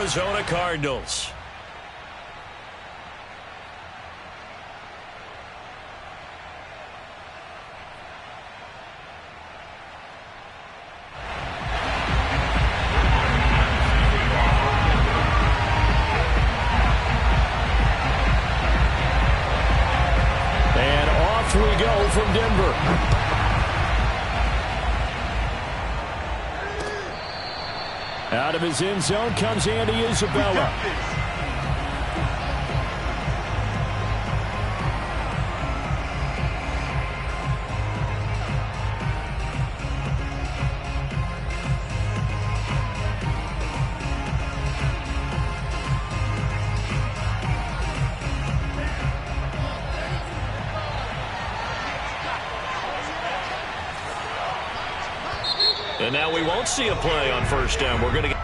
Arizona Cardinals. And off we go from Denver. Out of his end zone comes Andy Isabella. And now we won't see a play on first down. We're going to get...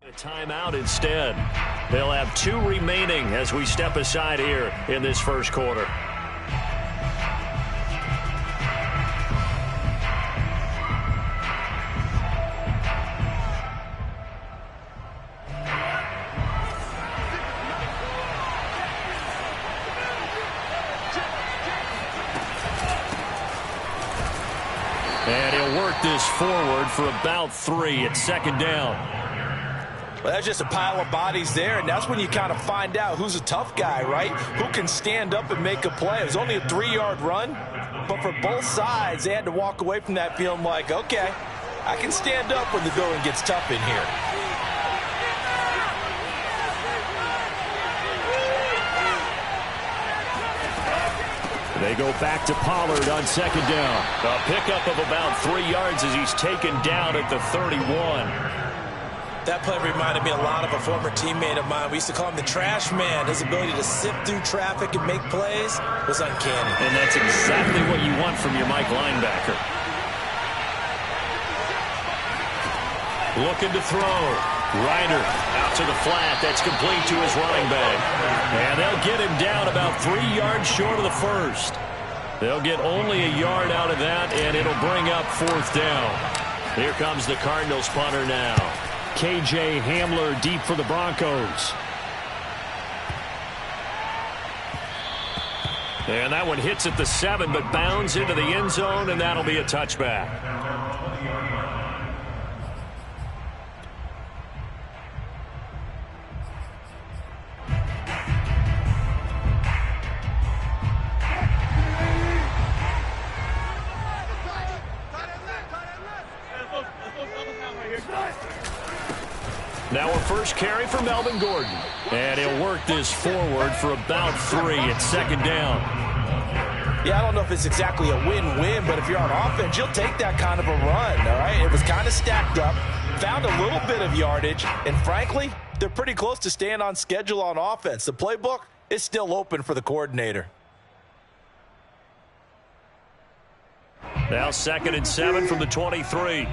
a timeout instead. They'll have 2 remaining as we step aside here in this first quarter. And he'll work this forward for about 3 at second down. Well, that's just a pile of bodies there, and that's when you kind of find out who's a tough guy, right? Who can stand up and make a play. It was only a 3-yard run, but for both sides, they had to walk away from that feeling like, okay, I can stand up when the going gets tough in here. They go back to Pollard on second down. A pickup of about 3 yards as he's taken down at the 31. That play reminded me a lot of a former teammate of mine. We used to call him the trash man. His ability to sift through traffic and make plays was uncanny. And that's exactly what you want from your Mike linebacker. Looking to throw. Ryder out to the flat. That's complete to his running back. And they'll get him down about 3 yards short of the first. They'll get only a yard out of that, and it'll bring up 4th down. Here comes the Cardinals punter now. K.J. Hamler deep for the Broncos. And that one hits at the 7, but bounds into the end zone, and that'll be a touchback. Now a first carry for Melvin Gordon. And he'll work this forward for about 3 at second down. Yeah, I don't know if it's exactly a win-win, but if you're on offense, you'll take that kind of a run, all right? It was kind of stacked up, found a little bit of yardage, and frankly, they're pretty close to staying on schedule on offense. The playbook is still open for the coordinator. Now 2nd and 7 from the 23.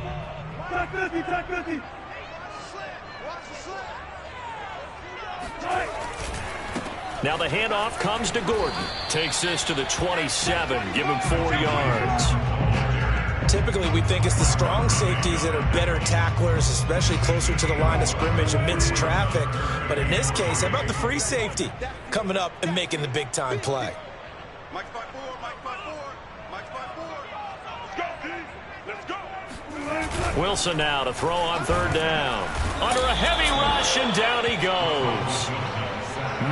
Now the handoff comes to Gordon. Takes this to the 27. Give him 4 yards. Typically, we think it's the strong safeties that are better tacklers, especially closer to the line of scrimmage amidst traffic. But in this case, how about the free safety coming up and making the big-time play? Wilson now to throw on 3rd down. Under a heavy rush, and down he goes.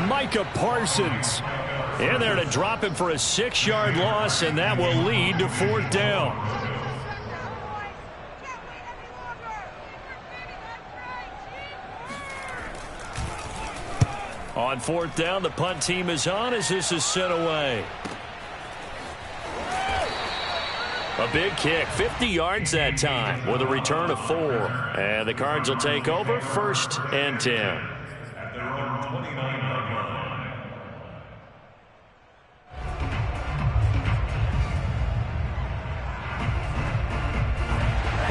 Micah Parsons in there to drop him for a 6-yard loss, and that will lead to 4th down. On 4th down, the punt team is on as this is sent away. A A big kick, 50 yards that time with a return of 4. And the Cards will take over 1st and 10.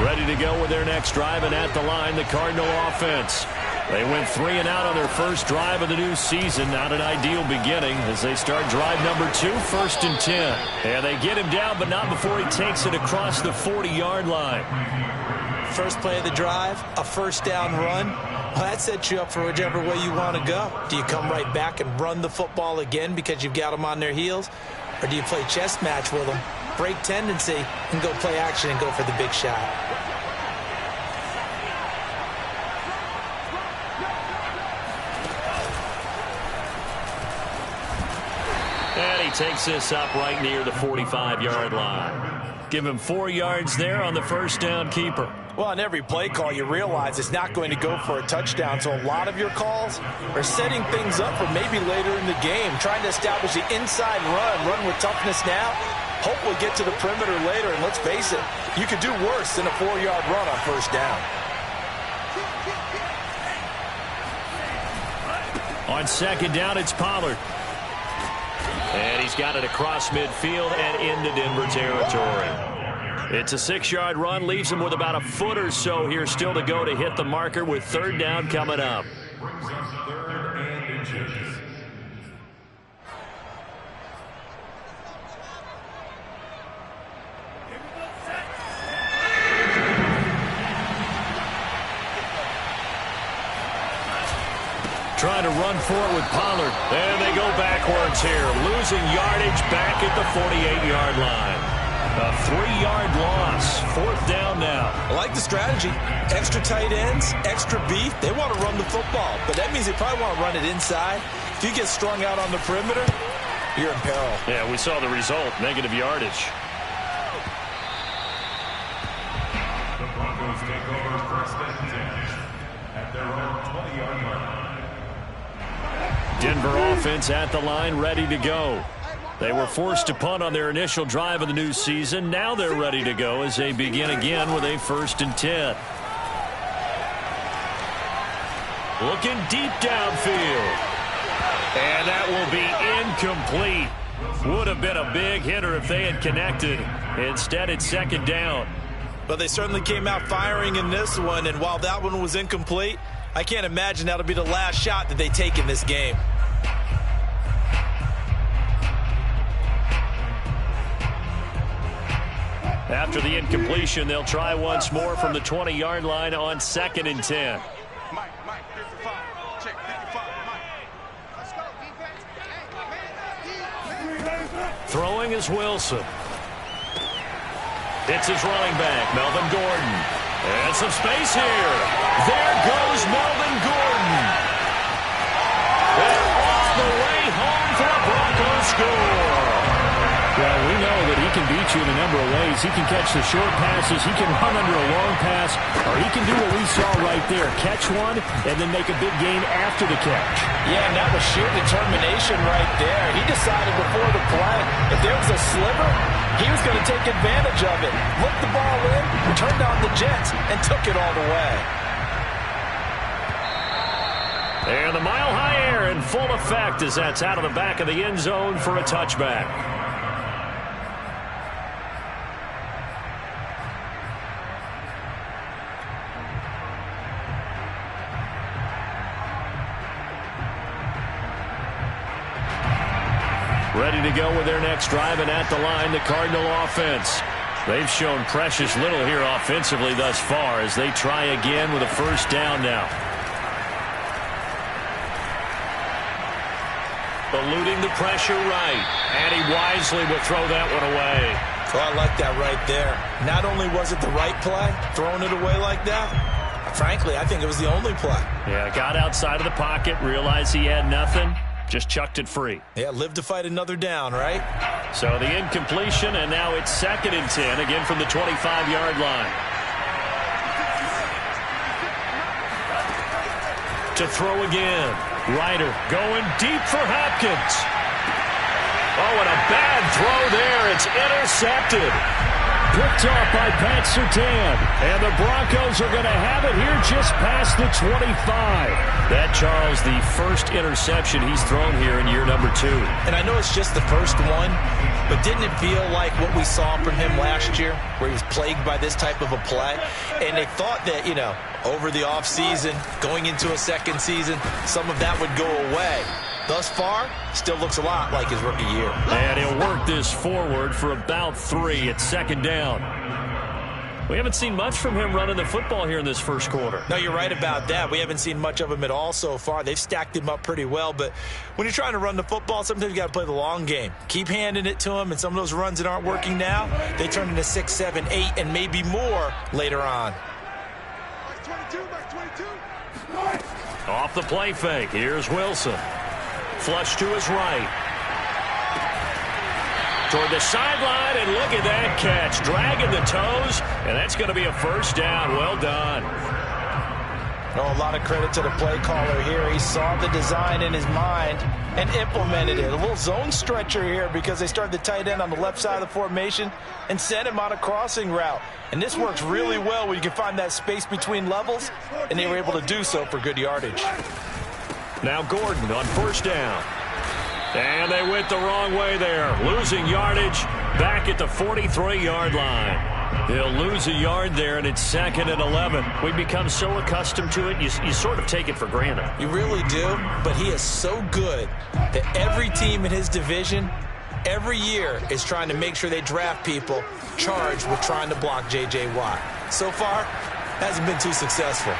Ready to go with their next drive, and at the line, the Cardinal offense. They went 3 and out on their first drive of the new season. Not an ideal beginning as they start drive number 2, 1st and 10. And they get him down, but not before he takes it across the 40-yard line. First play of the drive, a first down run. Well, that sets you up for whichever way you want to go. Do you come right back and run the football again because you've got them on their heels? Or do you play chess match with them, break tendency, and go play action and go for the big shot? And he takes this up right near the 45-yard line. Give him 4 yards there on the first down keeper. Well, on every play call, you realize it's not going to go for a touchdown, so a lot of your calls are setting things up for maybe later in the game, trying to establish the inside run with toughness now, hopefully get to the perimeter later, and let's face it, you could do worse than a 4-yard run on first down. On second down, it's Pollard. And he's got it across midfield and into Denver territory. It's a 6-yard run, leaves him with about a foot or so here still to go to hit the marker with 3rd down coming up. Trying to run for it with Pollard. And they go backwards here, losing yardage back at the 48-yard line. A 3-yard loss, 4th down now. I like the strategy. Extra tight ends, extra beef. They want to run the football, but that means they probably want to run it inside. If you get strung out on the perimeter, you're in peril. Yeah, we saw the result, negative yardage. The Broncos take over 1st and 10 at their own 20-yard line. Denver offense at the line, ready to go. They were forced to punt on their initial drive of the new season. Now they're ready to go as they begin again with a 1st and 10. Looking deep downfield. And that will be incomplete. Would have been a big hitter if they had connected. Instead, it's 2nd down. But they certainly came out firing in this one, and while that one was incomplete, I can't imagine that'll be the last shot that they take in this game. After the incompletion, they'll try once more from the 20-yard line on 2nd and 10. Mike, here's the 5. Check, 55, Mike. Let's go, defense. Throwing is Wilson. It's his running back, Melvin Gordon. And some space here. There goes Melvin Gordon. And off the way home for a Broncos score. Well, we know that he can beat you in a number of ways. He can catch the short passes, he can run under a long pass, or he can do what we saw right there, catch one and then make a big gain after the catch. Yeah, and that was sheer determination right there. He decided before the play, if there was a sliver, he was going to take advantage of it. Looked the ball in, turned on the jets, and took it all the way. And the mile-high air in full effect as that's out of the back of the end zone for a touchback. Ready to go with their next drive, and at the line, the Cardinal offense. They've shown precious little here offensively thus far as they try again with a 1st down now. Eluding the pressure right, and he wisely will throw that one away. Oh, I like that right there. Not only was it the right play, throwing it away like that, frankly, I think it was the only play. Yeah, got outside of the pocket, realized he had nothing. Just chucked it free. Yeah, live to fight another down, right? So the incompletion, and now it's 2nd and 10, again from the 25-yard line. To throw again. Ryder going deep for Hopkins. Oh, and a bad throw there. It's intercepted. picked off by Pat Surtain. And the Broncos are going to have it here just past the 25. That, Charles, the first interception he's thrown here in year number 2. And I know it's just the first one, but didn't it feel like what we saw from him last year, where he was plagued by this type of a play? And they thought that, over the offseason, going into a second season, some of that would go away. Thus far, still looks a lot like his rookie year. And he'll work this forward for about 3 at second down. We haven't seen much from him running the football here in this first quarter. No, you're right about that. We haven't seen much of him at all so far. They've stacked him up pretty well, but when you're trying to run the football, sometimes you got to play the long game. Keep handing it to him, and some of those runs that aren't working now, they turn into 6, 7, 8, and maybe more later on. Off the play fake, here's Wilson. Flush to his right. Toward the sideline, and look at that catch. Dragging the toes, and that's going to be a first down. Well done. Oh, a lot of credit to the play caller here. He saw the design in his mind and implemented it. A little zone stretcher here because they started the tight end on the left side of the formation and sent him on a crossing route. And this works really well when you can find that space between levels, and they were able to do so for good yardage. Now Gordon on first down. And they went the wrong way there. Losing yardage back at the 43-yard line. They'll lose a yard there, and it's 2nd and 11. We've become so accustomed to it, you sort of take it for granted. You really do, but he is so good that every team in his division every year is trying to make sure they draft people charged with trying to block J.J. Watt. So far, hasn't been too successful.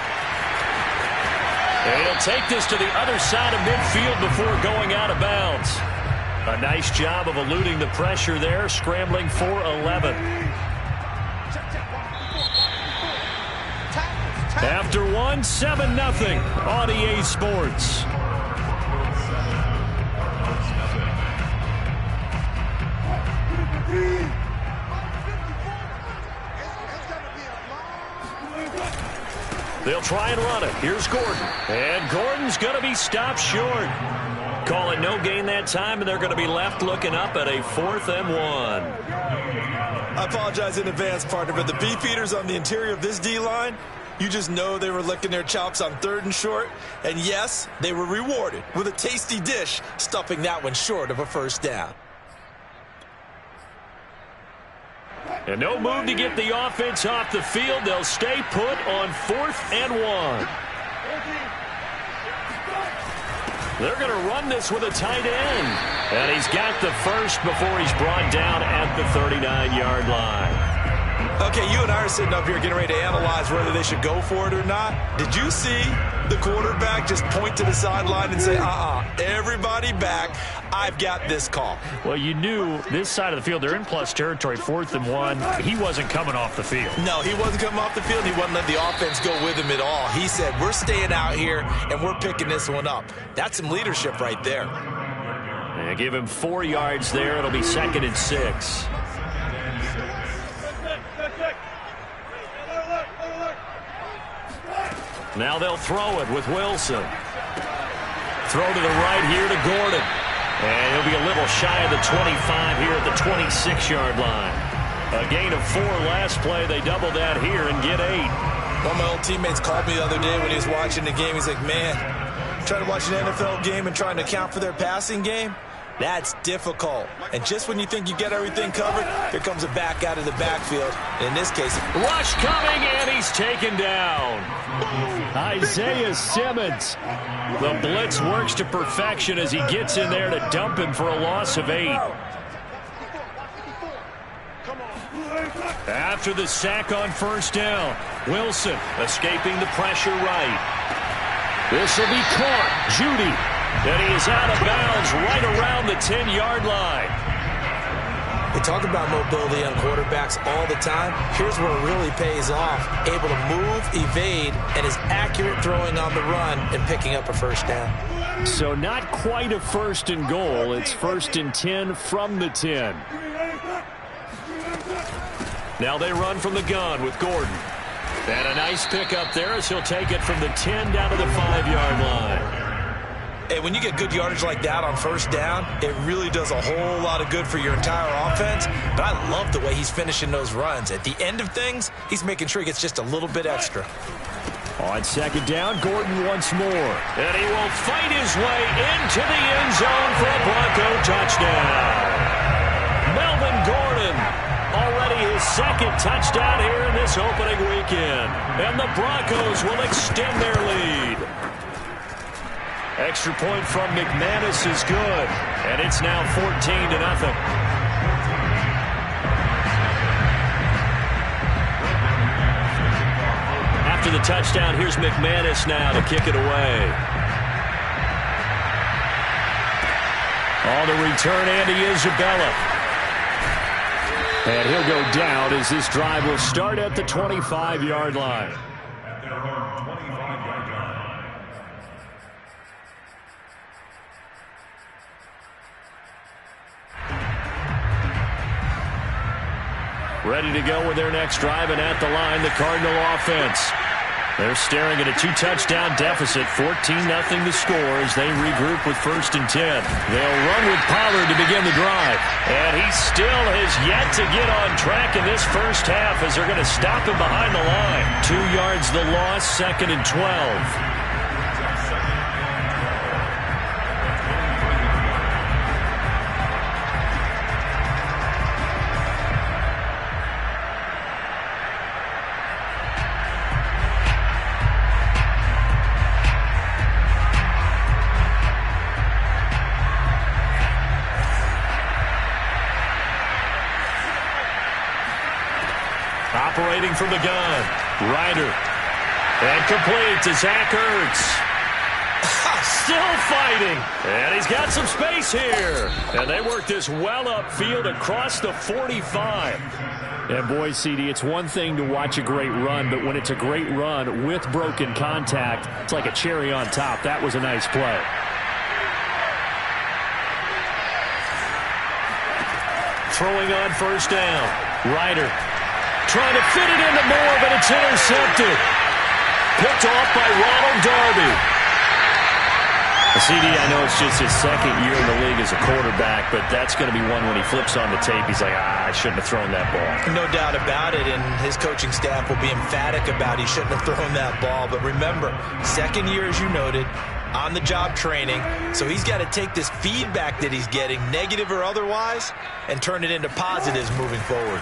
And he'll take this to the other side of midfield before going out of bounds. A nice job of eluding the pressure there, scrambling for 11. After 1, 7-0 on EA Sports. They'll try and run it. Here's Gordon. And Gordon's going to be stopped short. Call it no gain that time, and they're going to be left looking up at a 4th and 1. I apologize in advance, partner, but the beefeaters on the interior of this D-line, you just know they were licking their chops on 3rd and short. And yes, they were rewarded with a tasty dish, stuffing that one short of a first down. And no move to get the offense off the field. They'll stay put on 4th and 1. They're going to run this with a tight end. And he's got the first before he's brought down at the 39-yard line. Okay, you and I are sitting up here getting ready to analyze whether they should go for it or not. Did you see the quarterback just point to the sideline and say, everybody back, I've got this call? Well, you knew this side of the field, they're in plus territory, 4th and 1. He wasn't coming off the field. No, he wasn't coming off the field. He wasn't letting the offense go with him at all. He said, we're staying out here, and we're picking this one up. That's some leadership right there. And give him 4 yards there. It'll be 2nd and 6. Now they'll throw it with Wilson. Throw to the right here to Gordon. And he'll be a little shy of the 25 here at the 26-yard line. A gain of 4 last play. They double that here and get 8. One of my old teammates called me the other day when he was watching the game. He's like, man, trying to watch an NFL game and trying to account for their passing game? That's difficult. And just when you think you get everything covered, here comes a back out of the backfield. And in this case, rush coming, and he's taken down. Isaiah Simmons. The blitz works to perfection as he gets in there to dump him for a loss of 8. After the sack on first down, Wilson escaping the pressure right. This will be caught. Judy. And he is out of bounds right around the 10-yard line. They talk about mobility on quarterbacks all the time. Here's where it really pays off. Able to move, evade, and is accurate throwing on the run and picking up a first down. So not quite a 1st and goal. It's 1st and 10 from the 10. Now they run from the gun with Gordon. And a nice pick up there as he'll take it from the 10 down to the 5-yard line. Hey, when you get good yardage like that on first down, it really does a whole lot of good for your entire offense. But I love the way he's finishing those runs. At the end of things, he's making sure he gets just a little bit extra. On second down, Gordon once more. And he will fight his way into the end zone for a Bronco touchdown. Melvin Gordon, already his second touchdown here in this opening weekend. And the Broncos will extend their lead. Extra point from McManus is good. And it's now 14-0. After the touchdown, here's McManus now to kick it away. On the return, Andy Isabella. And he'll go down as this drive will start at the 25-yard line. At their own 25-yard line. Ready to go with their next drive, and at the line, the Cardinal offense. They're staring at a 2-touchdown deficit, 14-0 the score as they regroup with 1st and 10. They'll run with Pollard to begin the drive. And he still has yet to get on track in this first half as they're going to stop him behind the line. 2 yards the loss, 2nd and 12. Operating from the gun, Ryder. And complete to Zach Ertz. Still fighting. And he's got some space here. And they work this well upfield across the 45. And boy, CD, it's one thing to watch a great run, but when it's a great run with broken contact, it's like a cherry on top. That was a nice play. Throwing on first down, Ryder. Trying to fit it into Moore, but it's intercepted. Picked off by Ronald Darby. CD, I know it's just his second year in the league as a quarterback, but that's going to be one when he flips on the tape. He's like, I shouldn't have thrown that ball. No doubt about it, and his coaching staff will be emphatic about he shouldn't have thrown that ball. But remember, second year, as you noted, on-the-job training, so he's got to take this feedback that he's getting, negative or otherwise, and turn it into positives moving forward.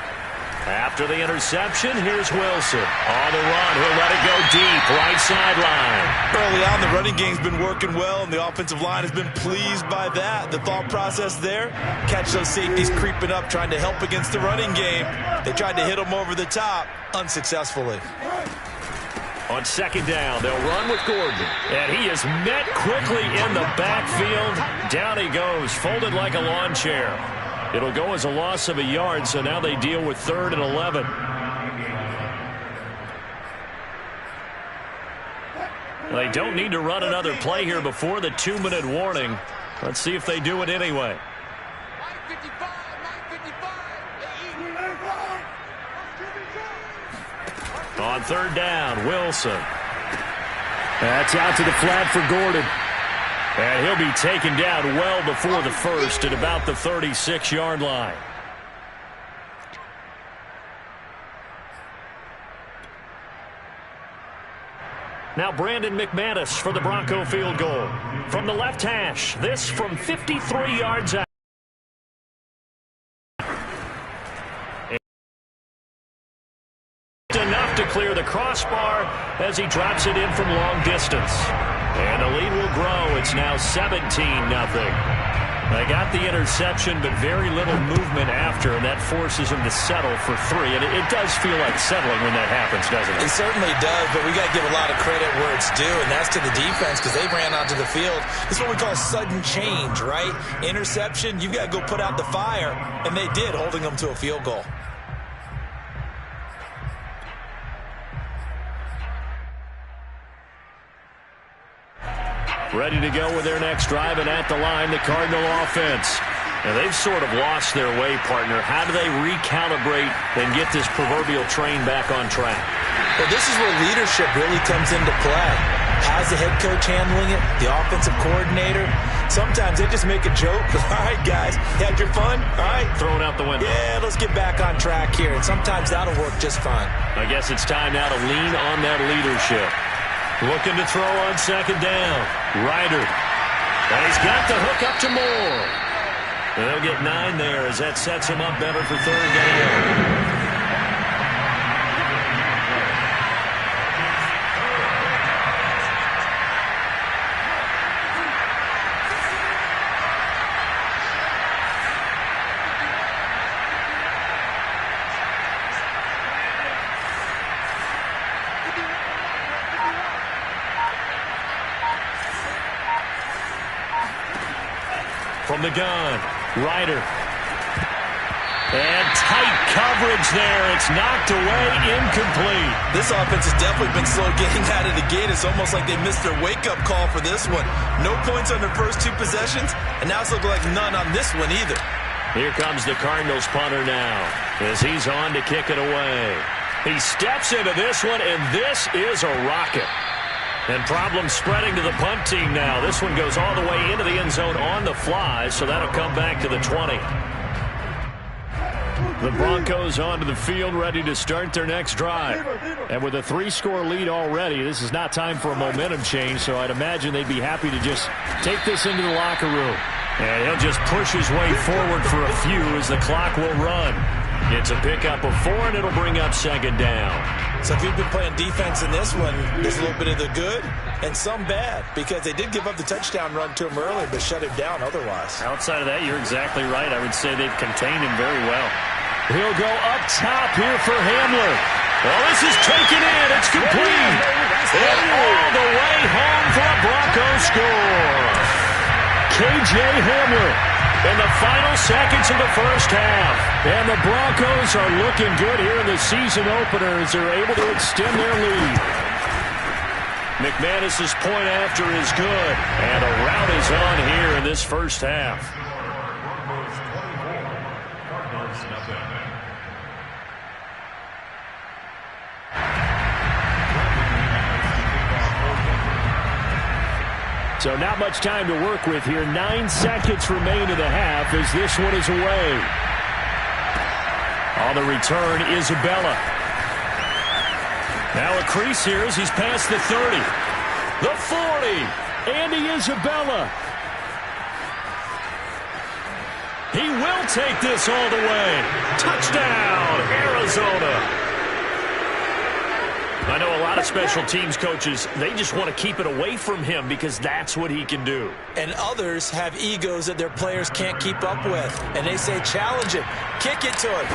After the interception, here's Wilson. On the run, he'll let it go deep, right sideline. Early on, the running game's been working well, and the offensive line has been pleased by that. The thought process there, catch those safeties creeping up, trying to help against the running game. They tried to hit them over the top, unsuccessfully. On second down, they'll run with Gordon. And he is met quickly in the backfield. Down he goes, folded like a lawn chair. It'll go as a loss of a yard, so now they deal with 3rd and 11. They don't need to run another play here before the 2-minute warning. Let's see if they do it anyway. On 3rd down, Wilson. That's out to the flat for Gordon. And he'll be taken down well before the first at about the 36-yard line. Now Brandon McManus for the Bronco field goal. From the left hash, this from 53 yards out. Enough to clear the crossbar as he drops it in from long distance. And the lead will grow. It's now 17-0. They got the interception, but very little movement after, and that forces him to settle for 3. And it does feel like settling when that happens, doesn't it? It certainly does, but we got to give a lot of credit where it's due, and that's to the defense because they ran onto the field. It's what we call sudden change, right? Interception, you've got to go put out the fire, and they did, holding them to a field goal. Ready to go with their next drive, and at the line, the Cardinal offense. And they've sort of lost their way, partner. How do they recalibrate and get this proverbial train back on track? Well, this is where leadership really comes into play. How's the head coach handling it? The offensive coordinator? Sometimes they just make a joke. All right, guys, had your fun? All right. Throw it out the window. Yeah, let's get back on track here. And sometimes that'll work just fine. I guess it's time now to lean on that leadership. Looking to throw on second down. Ryder. And he's got the hook up to Moore. And they'll get 9 there as that sets him up better for third down. From the gun, Ryder. And tight coverage there. It's knocked away, incomplete. This offense has definitely been slow getting out of the gate. It's almost like they missed their wake-up call for this one. No points on their first 2 possessions, and now it's looking like none on this one either. Here comes the Cardinals punter now as he's on to kick it away. He steps into this one, and this is a rocket. And problems spreading to the punt team now. This one goes all the way into the end zone on the fly, so that'll come back to the 20. The Broncos onto the field ready to start their next drive. And with a 3-score lead already, this is not time for a momentum change, so I'd imagine they'd be happy to just take this into the locker room. And he'll just push his way forward for a few as the clock will run. It's a pickup of 4, and it'll bring up second down. So if you've been playing defense in this one, there's a little bit of the good and some bad, because they did give up the touchdown run to him earlier, but shut him down otherwise. Outside of that, you're exactly right. I would say they've contained him very well. He'll go up top here for Hamler. Well, this is taken in. It's complete. And all the way home for a Broncos score. K.J. Hamler in the final seconds of the first half. And the Broncos are looking good here in the season opener as they're able to extend their lead. McManus's point after is good. And a rout is on here in this first half. So not much time to work with here. 9 seconds remain in the half as this one is away. On the return, Isabella. Now a crease here as he's past the 30. The 40. Andy Isabella. He will take this all the way. Touchdown, Arizona. I know a lot of special teams coaches, they just want to keep it away from him because that's what he can do. And others have egos that their players can't keep up with. And they say, challenge him, kick it to him.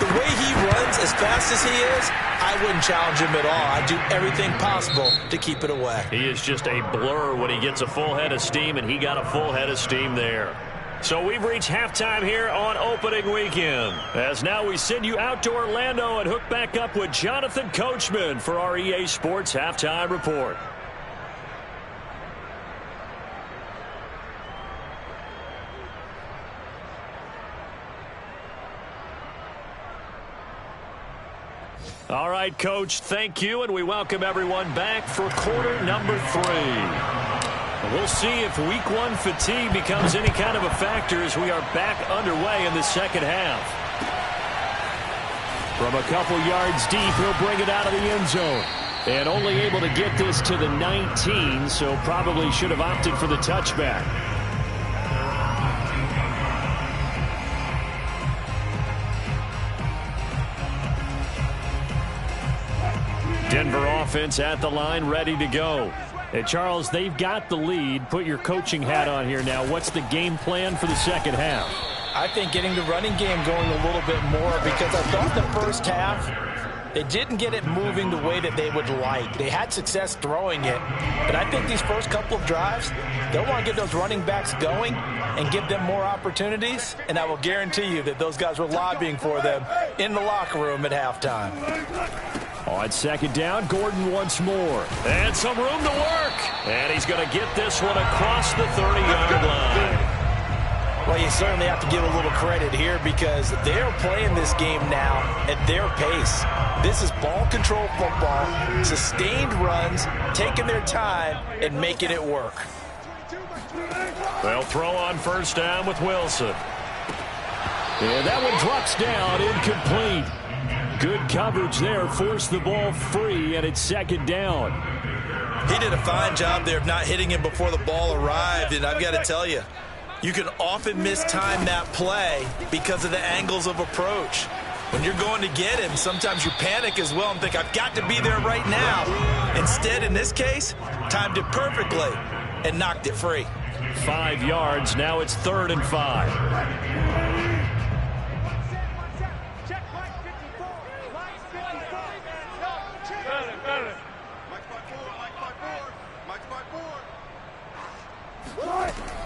The way he runs as fast as he is, I wouldn't challenge him at all. I'd do everything possible to keep it away. He is just a blur when he gets a full head of steam, and he got a full head of steam there. So we've reached halftime here on opening weekend. As now we send you out to Orlando and hook back up with Jonathan Coachman for our EA Sports Halftime Report. All right, Coach, thank you, and we welcome everyone back for quarter number 3. We'll see if week 1 fatigue becomes any kind of a factor as we are back underway in the second half. From a couple yards deep, he'll bring it out of the end zone. And only able to get this to the 19, so probably should have opted for the touchback. Denver offense at the line, ready to go. Hey, Charles, they've got the lead. Put your coaching hat on here now. What's the game plan for the second half? I think getting the running game going a little bit more, because I thought the first half they didn't get it moving the way that they would like. They had success throwing it, but I think these first couple of drives, they'll want to get those running backs going and give them more opportunities, and I will guarantee you that those guys were lobbying for them in the locker room at halftime. On second down, Gordon once more. And some room to work. And he's going to get this one across the 30-yard line. Well, you certainly have to give a little credit here because they're playing this game now at their pace. This is ball control football, sustained runs, taking their time and making it work. They'll throw on first down with Wilson. And that one drops down, incomplete. Good coverage there, forced the ball free, and it's second down. He did a fine job there of not hitting him before the ball arrived, and I've got to tell you, you can often mistime that play because of the angles of approach. When you're going to get him, sometimes you panic as well and think, I've got to be there right now. Instead, in this case, timed it perfectly and knocked it free. 5 yards, now it's 3rd and 5.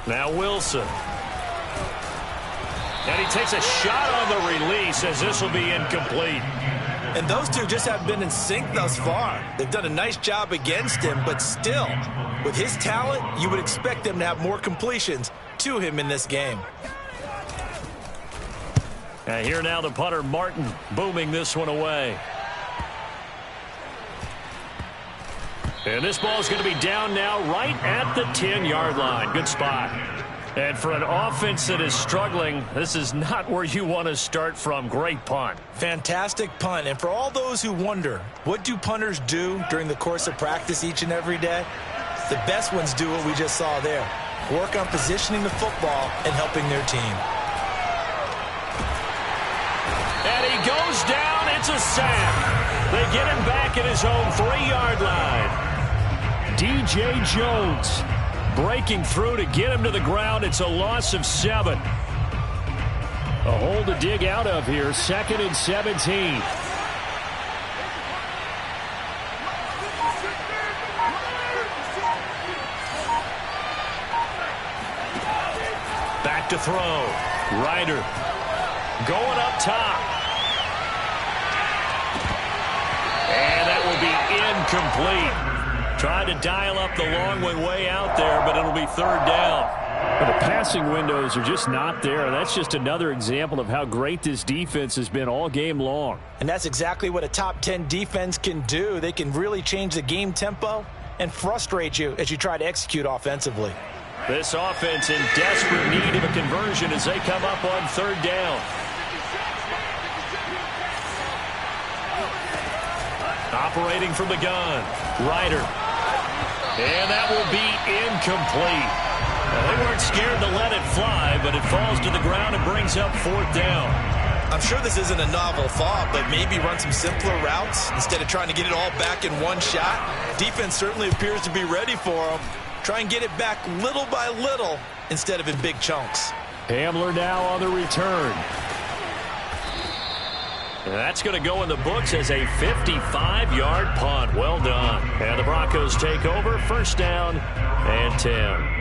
Now Wilson. And he takes a shot on the release as this will be incomplete. And those two just haven't been in sync thus far. They've done a nice job against him, but still, with his talent, you would expect them to have more completions to him in this game. And here now the punter, Martin, booming this one away. And this ball is going to be down now right at the 10-yard line. Good spot. And for an offense that is struggling, this is not where you want to start from. Great punt. Fantastic punt. And for all those who wonder, what do punters do during the course of practice each and every day? The best ones do what we just saw there. Work on positioning the football and helping their team. And he goes down. It's a sack. They get him back at his own 3-yard line. DJ Jones breaking through to get him to the ground. It's a loss of 7. A hole to dig out of here. 2nd and 17. Back to throw. Ryder going up top. And that will be incomplete. Tried to dial up the long way out there, but it'll be 3rd down. But the passing windows are just not there. That's just another example of how great this defense has been all game long. And that's exactly what a top 10 defense can do. They can really change the game tempo and frustrate you as you try to execute offensively. This offense in desperate need of a conversion as they come up on 3rd down. Operating from the gun, Ryder. And that will be incomplete. Now, they weren't scared to let it fly, but it falls to the ground and brings up 4th down. I'm sure this isn't a novel thought, but maybe run some simpler routes instead of trying to get it all back in one shot. Defense certainly appears to be ready for them. Try and get it back little by little instead of in big chunks. Hamler now on the return. And that's going to go in the books as a 55-yard punt. Well done. And the Broncos take over. 1st down and 10.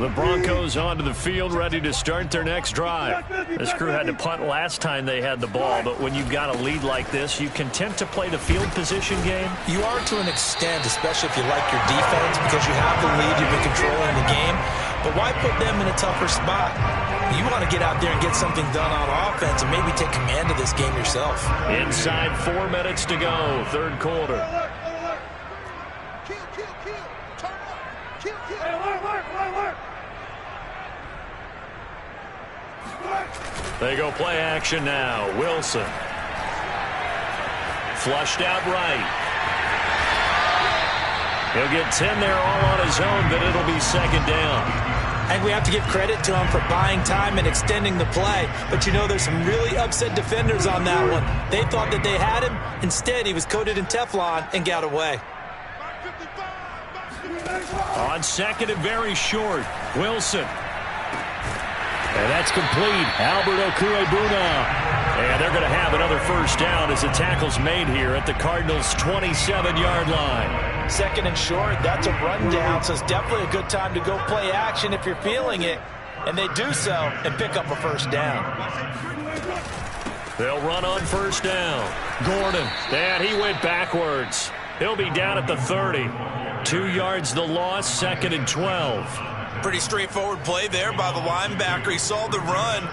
The Broncos onto the field, ready to start their next drive. This crew had to punt last time they had the ball, but when you've got a lead like this, you content to play the field position game? You are to an extent, especially if you like your defense, because you have the lead, you've been controlling the game. But why put them in a tougher spot? You want to get out there and get something done on offense and maybe take command of this game yourself. Inside 4 minutes to go, 3rd quarter. They go play action now. Wilson. Flushed out right. He'll get 10 there all on his own, but it'll be 2nd down. I think we have to give credit to him for buying time and extending the play. But, you know, there's some really upset defenders on that one. They thought that they had him. Instead, he was coated in Teflon and got away. On 2nd and very short, Wilson. And that's complete. Albert Okwuegbunam. And they're going to have another 1st down as the tackle's made here at the Cardinals' 27-yard line. 2nd and short, that's a rundown, so it's definitely a good time to go play action if you're feeling it. and they do so and pick up a first down. They'll run on first down. Gordon, and he went backwards. He'll be down at the 30. 2 yards the loss, 2nd and 12. Pretty straightforward play there by the linebacker. He saw the run,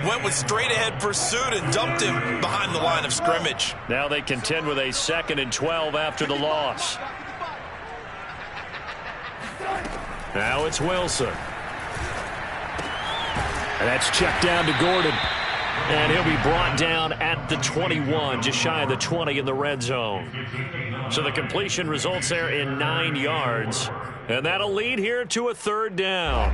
went with straight-ahead pursuit, and dumped him behind the line of scrimmage. Now they contend with a 2nd and 12 after the loss. Now it's Wilson. And that's checked down to Gordon. And he'll be brought down at the 21, just shy of the 20 in the red zone. So the completion results there in 9 yards. And that'll lead here to a 3rd down.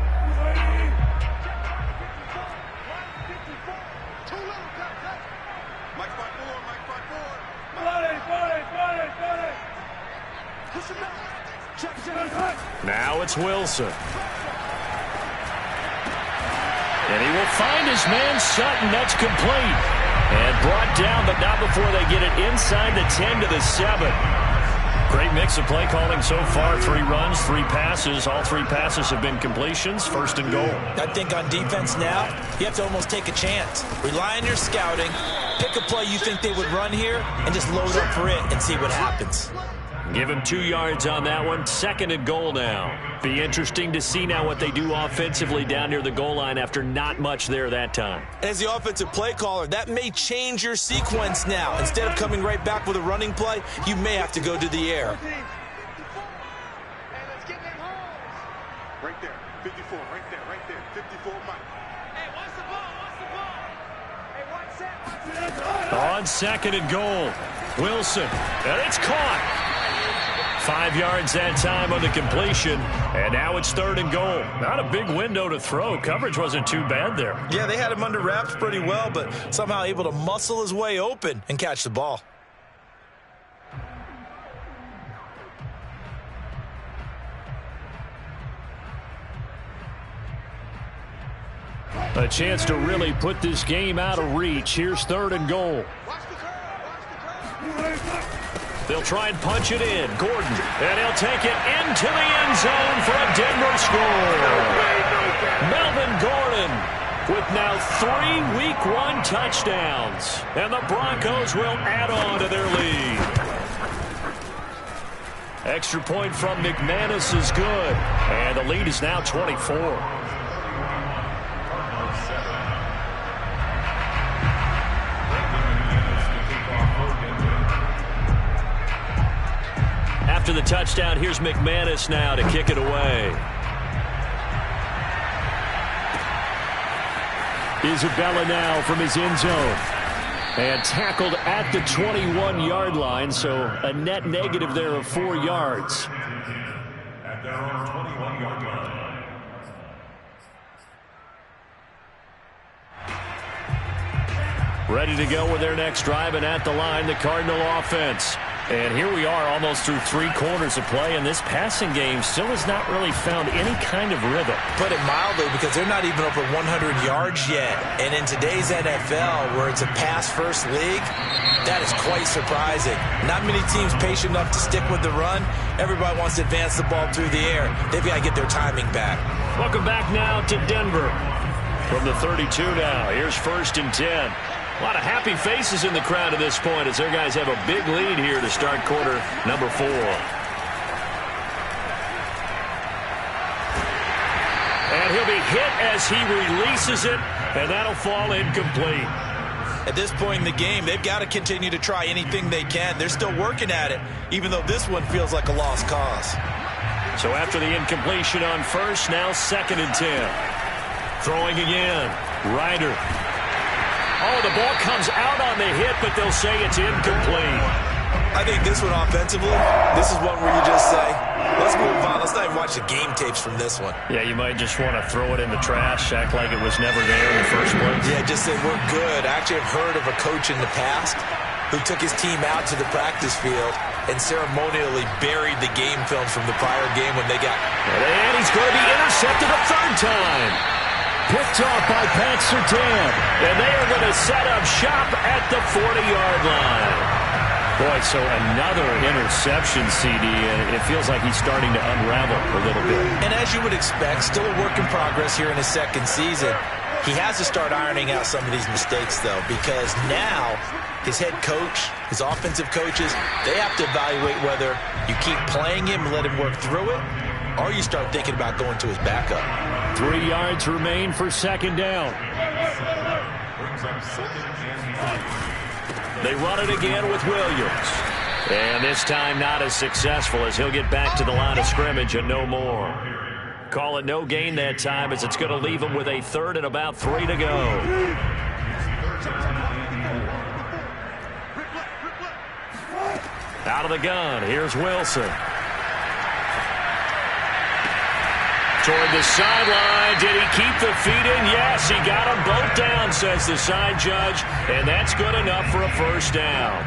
Now it's Wilson. And he will find his man Sutton. That's complete. And brought down, but not before they get it inside the 10 to the 7. Great mix of play calling so far. 3 runs, 3 passes. All 3 passes have been completions. 1st and goal. I think on defense now, you have to almost take a chance. Rely on your scouting. Pick a play you think they would run here and just load up for it and see what happens. Give him 2 yards on that one. 2nd and goal now. Be interesting to see now what they do offensively down near the goal line after not much there that time. As the offensive play caller, that may change your sequence now. Instead of coming right back with a running play, you may have to go to the air. Right there, 54, right there, 54, Mike. Hey, watch the ball, Hey, watch that. On 2nd and goal, Wilson, and it's caught. 5 yards that time on the completion, and now it's 3rd and goal. Not a big window to throw. Coverage wasn't too bad there. Yeah, they had him under wraps pretty well, but somehow able to muscle his way open and catch the ball. A chance to really put this game out of reach. Here's 3rd and goal. They'll try and punch it in. Gordon, and he'll take it into the end zone for a Denver score. Melvin Gordon with now 3 Week 1 touchdowns. And the Broncos will add on to their lead. Extra point from McManus is good. And the lead is now 24. After the touchdown, here's McManus now to kick it away. Isabella now from his end zone. And tackled at the 21-yard line, so a net negative there of 4 yards. At their own 21-yard line. Ready to go with their next drive, and at the line, the Cardinal offense. And here we are almost through 3 quarters of play, and this passing game still has not really found any kind of rhythm. Put it mildly, because they're not even over 100 yards yet. And in today's NFL, where it's a pass-first league, that is quite surprising. Not many teams patient enough to stick with the run. Everybody wants to advance the ball through the air. They've got to get their timing back. Welcome back now to Denver. From the 32 now, here's 1st and 10. A lot of happy faces in the crowd at this point as their guys have a big lead here to start quarter number 4. And he'll be hit as he releases it, and that'll fall incomplete. At this point in the game, they've got to continue to try anything they can. They're still working at it, even though this one feels like a lost cause. So after the incompletion on 1st, now 2nd and 10. Throwing again, Ryder. Oh, the ball comes out on the hit, but they'll say it's incomplete. I think this one offensively, this is one where you just say, let's move on. Let's not even watch the game tapes from this one. Yeah, you might just want to throw it in the trash, act like it was never there in the first place. Yeah, just say we're good. I actually have heard of a coach in the past who took his team out to the practice field and ceremonially buried the game film from the prior game when they got... And he's going to be intercepted a 3rd time. Picked off by Pat Surtain. And they are going to set up shop at the 40-yard line. Boy, so another interception, CD, and it feels like he's starting to unravel a little bit. And as you would expect, still a work in progress here in his second season. He has to start ironing out some of these mistakes, though, because now his head coach, his offensive coaches, they have to evaluate whether you keep playing him and let him work through it, or you start thinking about going to his backup. 3 yards remain for second down. Brings up second and 3. They run it again with Williams. And this time not as successful as he'll get back to the line of scrimmage and no more. Call it no gain that time as it's going to leave him with a 3rd and about 3 to go. Out of the gun, here's Wilson. Toward the sideline. Did he keep the feet in? Yes, he got them both down, says the side judge. And that's good enough for a first down.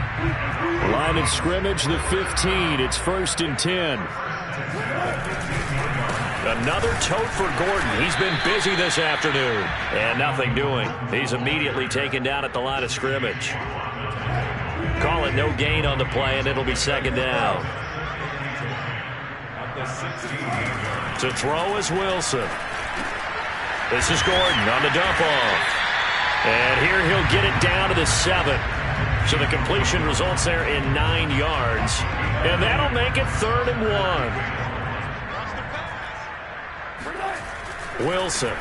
Line of scrimmage, the 15. It's 1st and 10. Another tote for Gordon. He's been busy this afternoon. And nothing doing. He's immediately taken down at the line of scrimmage. Call it no gain on the play, and it'll be second down. To throw is Wilson. This is Gordon on the dump off. And here he'll get it down to the 7. So the completion results there in 9 yards. And that'll make it 3rd and 1. Wilson.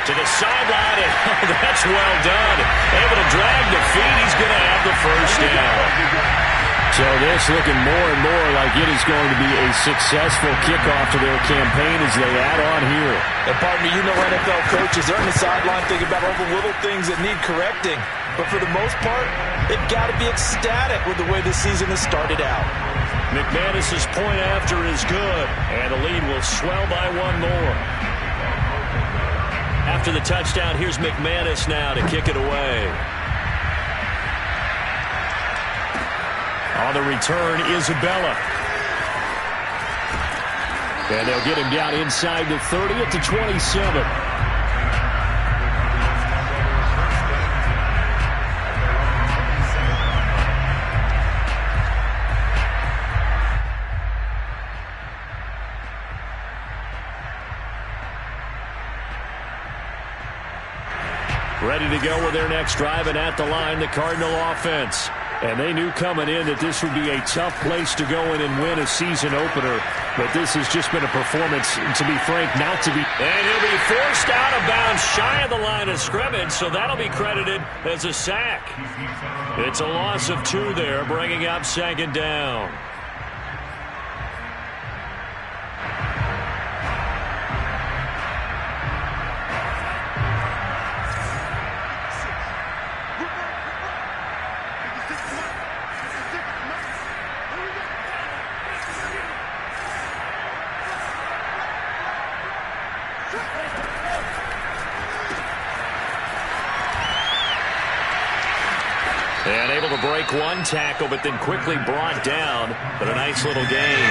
To the sideline, and that's well done. Able to drag the feet. He's going to have the first down. So this looking more and more like it is going to be a successful kickoff to their campaign as they add on here. And pardon me, you know NFL coaches, they're on the sideline thinking about all the little things that need correcting. But for the most part, they've got to be ecstatic with the way this season has started out. McManus's point after is good, and the lead will swell by 1 more. After the touchdown, here's McManus now to kick it away. On the return, Isabella. And they'll get him down inside the 30 at the 27. Ready to go with their next drive, and at the line, the Cardinal offense. And they knew coming in that this would be a tough place to go in and win a season opener. But this has just been a performance, to be frank, not to be. And he'll be forced out of bounds shy of the line of scrimmage, so that'll be credited as a sack. It's a loss of 2 there, bringing up second down. And able to break one tackle, but then quickly brought down. But a nice little gain.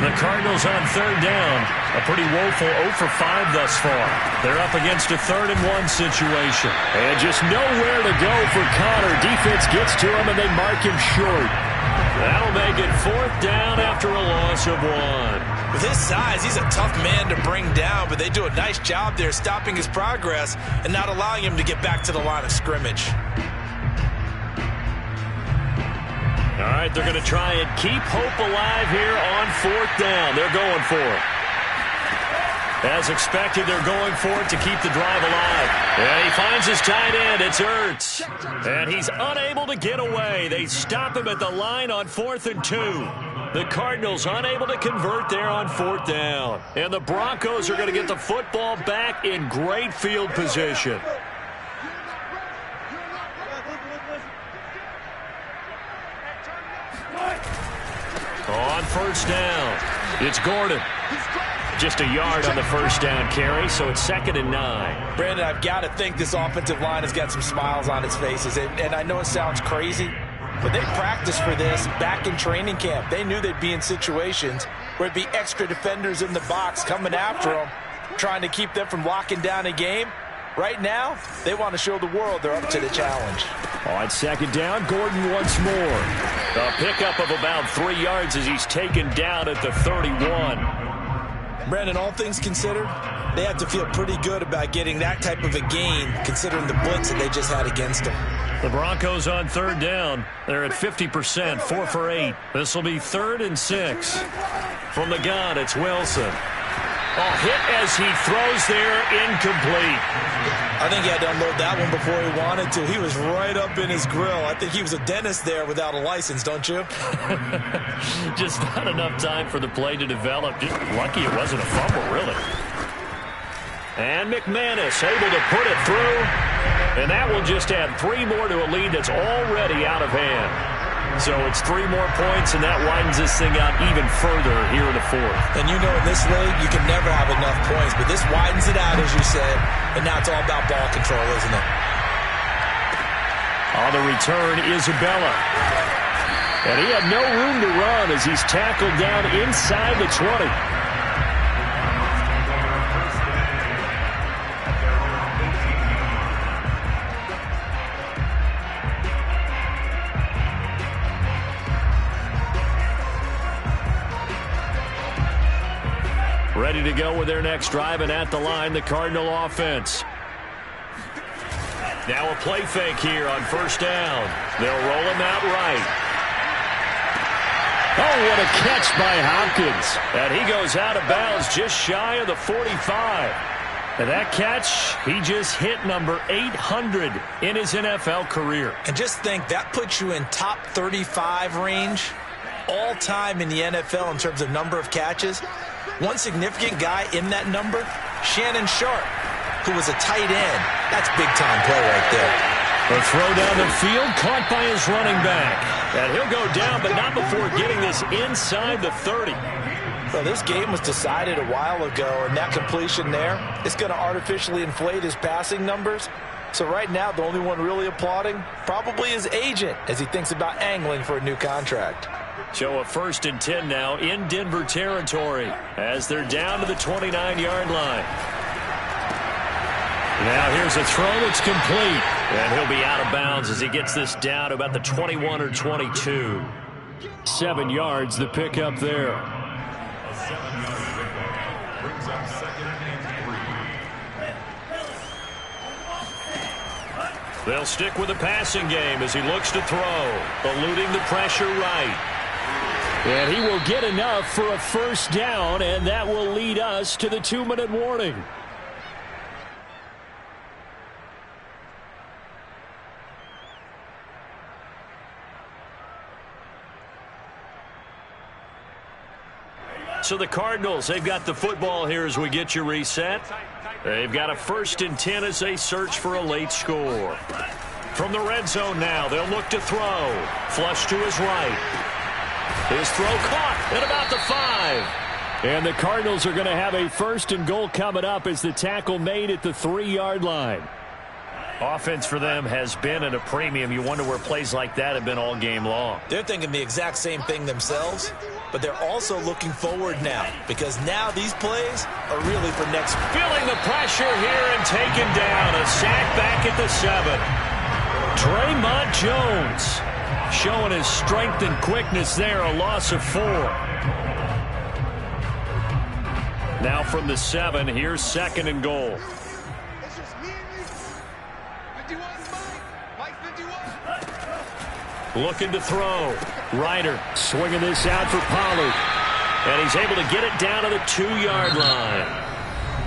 The Cardinals on third down. A pretty woeful 0 for 5 thus far. They're up against a 3rd and 1 situation. And just nowhere to go for Connor. Defense gets to him, and they mark him short. That'll make it 4th down after a loss of 1. With his size, he's a tough man to bring down, but they do a nice job there stopping his progress and not allowing him to get back to the line of scrimmage. All right, they're going to try and keep hope alive here on 4th down. They're going for it. As expected, they're going for it to keep the drive alive. Yeah, he finds his tight end. It's Ertz. And he's unable to get away. They stop him at the line on 4th and 2. The Cardinals unable to convert there on 4th down. And the Broncos are going to get the football back in great field position. On 1st down, it's Gordon. Just a yard on the 1st down carry, so it's 2nd and 9. Brandon, I've got to think this offensive line has got some smiles on its faces. And I know it sounds crazy, but they practiced for this back in training camp. They knew they'd be in situations where it'd be extra defenders in the box coming after them, trying to keep them from locking down a game. Right now, they want to show the world they're up to the challenge. On second down, Gordon once more. A pickup of about 3 yards as he's taken down at the 31. Brandon, all things considered, they have to feel pretty good about getting that type of a gain considering the blitz that they just had against them. The Broncos on third down. They're at 50%, 4 for 8. This will be 3rd and 6. From the gun, it's Wilson. Oh, hit as he throws there, incomplete. I think he had to unload that one before he wanted to. He was right up in his grill. I think he was a dentist there without a license, don't you? Just not enough time for the play to develop. Just lucky it wasn't a fumble, really. And McManus able to put it through. And that will just add 3 more to a lead that's already out of hand. So it's 3 more points, and that widens this thing out even further here in the 4th. And you know in this league, you can never have enough points, but this widens it out, as you said, and now it's all about ball control, isn't it? On the return, Isabella. And he had no room to run as he's tackled down inside the 20. Ready to go with their next drive, and at the line, the Cardinal offense. Now a play fake here on first down. They'll roll him out right. Oh, what a catch by Hopkins. And he goes out of bounds just shy of the 45. And that catch, he just hit number 800 in his NFL career. And just think, that puts you in top 35 range all time in the NFL in terms of number of catches. One significant guy in that number, Shannon Sharp, who was a tight end. That's big-time play right there. The throw down the field, caught by his running back. And he'll go down, but not before getting this inside the 30. Well, this game was decided a while ago, and that completion there is going to artificially inflate his passing numbers. So right now, the only one really applauding probably his agent as he thinks about angling for a new contract. So a 1st and 10 now in Denver territory as they're down to the 29-yard line. Now here's a throw that's complete. And he'll be out of bounds as he gets this down to about the 21 or 22. 7 yards, the pickup there. A 7-yard pickup brings up 2nd and 3. They'll stick with the passing game as he looks to throw, eluding the pressure right. And he will get enough for a first down, and that will lead us to the 2-minute warning. So the Cardinals, they've got the football here as we get you reset. They've got a 1st and 10 as they search for a late score. From the red zone now, they'll look to throw. Flush to his right. His throw caught at about the 5. And the Cardinals are going to have a 1st and goal coming up as the tackle made at the 3-yard line. Offense for them has been at a premium. You wonder where plays like that have been all game long. They're thinking the exact same thing themselves, but they're also looking forward now because now these plays are really for next. Feeling the pressure here and taken down. A sack back at the 7. Draymond Jones showing his strength and quickness there, a loss of 4. Now from the 7, here's 2nd and goal. It's just me and you. 51, Mike 51. Looking to throw. Ryder swinging this out for Pollard. And he's able to get it down to the 2-yard line.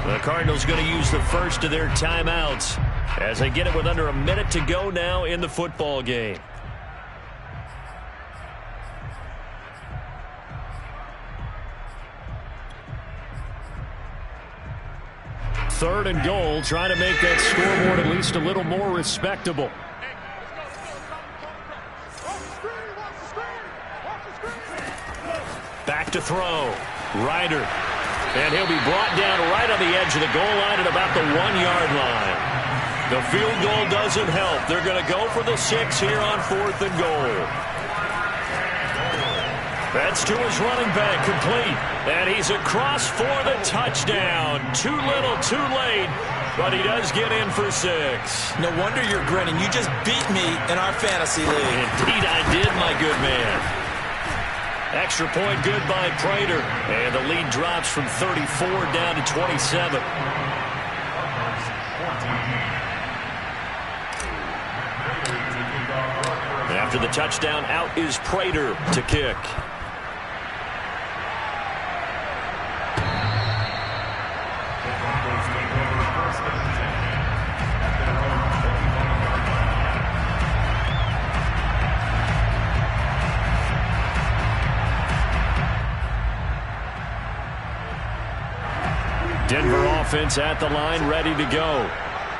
The Cardinals going to use the first of their timeouts as they get it with under a minute to go now in the football game. Third and goal, trying to make that scoreboard at least a little more respectable. Back to throw. Ryder. And he'll be brought down right on the edge of the goal line at about the 1-yard line. The field goal doesn't help. They're going to go for the 6 here on 4th and goal. That's to his running back, complete. And he's across for the touchdown. Too little, too late. but he does get in for 6. No wonder you're grinning. You just beat me in our fantasy league. Indeed I did, my good man. Extra point good by Prater. And the lead drops from 34 down to 27. After the touchdown, out is Prater to kick. Denver offense at the line, ready to go.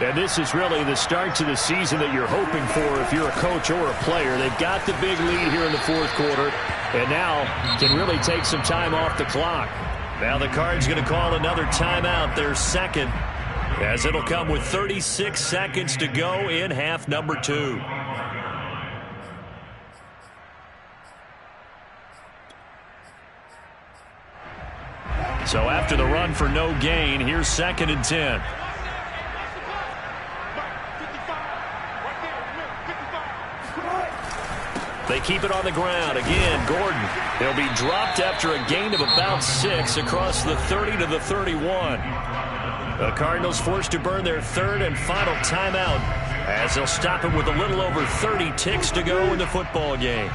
And this is really the start to the season that you're hoping for if you're a coach or a player. They've got the big lead here in the fourth quarter, and now can really take some time off the clock. Now the Cards going to call another timeout, their second, as it'll come with 36 seconds to go in half number 2. So after the run for no gain, here's 2nd and 10. They keep it on the ground. Again, Gordon. He'll be dropped after a gain of about 6 across the 30 to the 31. The Cardinals forced to burn their 3rd and final timeout as they'll stop it with a little over 30 ticks to go in the football game.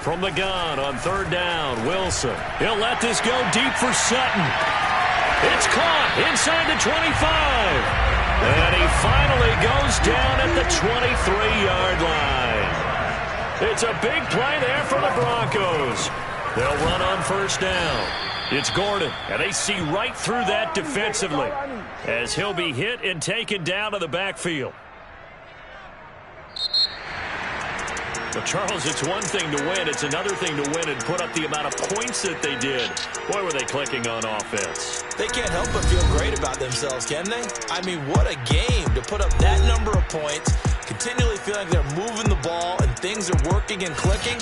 From the gun on 3rd down, Wilson. He'll let this go deep for Sutton. It's caught inside the 25. And he finally goes down at the 23-yard line. It's a big play there for the Broncos. They'll run on 1st down. It's Gordon, and they see right through that defensively as he'll be hit and taken down to the backfield. Well, Charles, it's one thing to win. It's another thing to win and put up the amount of points that they did. Boy, were they clicking on offense. They can't help but feel great about themselves, can they? I mean, what a game to put up that number of points, continually feeling like they're moving the ball and things are working and clicking.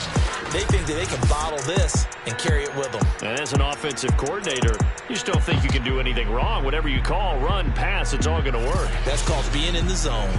They think that they can bottle this and carry it with them. And as an offensive coordinator, you just don't think you can do anything wrong. Whatever you call, run, pass, it's all going to work. That's called being in the zone.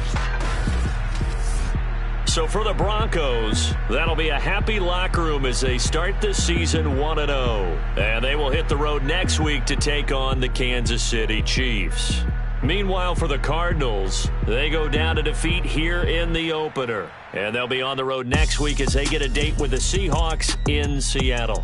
So for the Broncos, that'll be a happy locker room as they start this season 1-0. And they will hit the road next week to take on the Kansas City Chiefs. Meanwhile, for the Cardinals, they go down to defeat here in the opener. And they'll be on the road next week as they get a date with the Seahawks in Seattle.